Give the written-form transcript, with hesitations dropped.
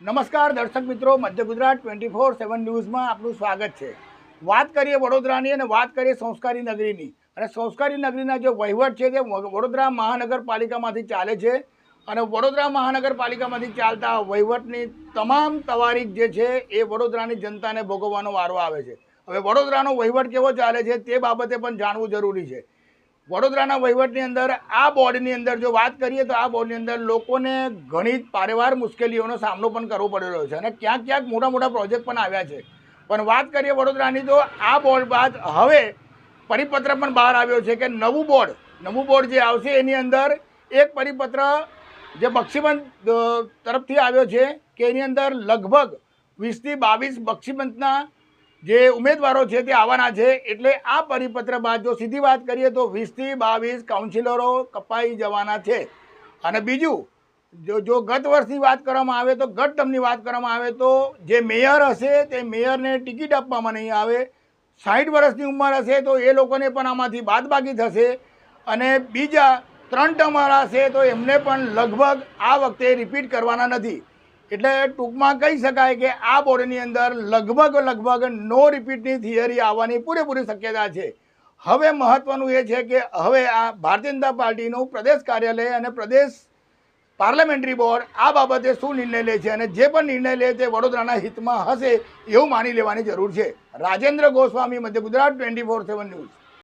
નમસ્કાર દર્શક મિત્રો, મધ્ય ગુજરાત 24/7 ન્યૂઝમાં આપનું સ્વાગત છે। વાત કરીએ વડોદરાની અને વાત કરીએ સંસ્કારી નગરીની। અને સંસ્કારી નગરીના જે વહીવટ છે તે વડોદરા મહાનગરપાલિકામાંથી ચાલે છે અને વડોદરા મહાનગરપાલિકામાંથી ચાલતા વહીવટની તમામ તવારીખ જે છે એ વડોદરાની જનતાને ભોગવવાનો વારો આવે છે। હવે વડોદરાનો વહીવટ કેવો ચાલે છે તે બાબતે પણ જાણવું જરૂરી છે। વડોદરાના વહીવટની અંદર આ બોર્ડની અંદર જો વાત કરીએ તો આ બોર્ડની અંદર લોકોને ઘણી પારેવાર મુશ્કેલીઓનો સામનો પણ કરવો પડી રહ્યો છે અને ક્યાંક ક્યાંક મોટા મોટા પ્રોજેક્ટ પણ આવ્યા છે। પણ વાત કરીએ વડોદરાની તો આ બોર્ડ બાદ હવે પરિપત્ર પણ બહાર આવ્યો છે કે નવું બોર્ડ જે આવશે એની અંદર એક પરિપત્ર જે બક્ષીપંચ તરફથી આવ્યો છે કે એની અંદર લગભગ 20 થી 22 બક્ષીપંચના જે ઉમેદવારો છે તે આવવાના છે। એટલે આ પરિપત્ર બાદ જો સીધી વાત કરીએ તો 20 થી 22 કાઉન્સિલરો કપાઈ જવાના છે। અને બીજું જો ગત વર્ષની વાત કરવામાં આવે તો ગત ટર્મની વાત કરવામાં આવે તો જે મેયર હશે તે મેયરને ટિકિટ આપવામાં નહીં આવે। 60 વર્ષની ઉંમર હશે તો એ લોકોને પણ આમાંથી બાદબાકી થશે અને બીજા 3 ટર્મવાળા હશે તો એમને પણ લગભગ આ વખતે રિપીટ કરવાના નથી। એટલે ટૂંકમાં કહી શકાય કે આ બોર્ડની અંદર લગભગ નો રિપીટની થિયરી આવવાની પૂરેપૂરી શક્યતા છે। હવે મહત્વનું એ છે કે હવે આ ભારતીય જનતા પાર્ટીનું પ્રદેશ કાર્યાલય અને પ્રદેશ પાર્લામેન્ટરી બોર્ડ આ બાબતે શું નિર્ણય લે છે અને જે પણ નિર્ણય લે તે વડોદરાના હિતમાં હશે એવું માની લેવાની જરૂર છે। રાજેન્દ્ર ગોસ્વામી, મધ્ય ગુજરાત 24/7 ન્યૂઝ।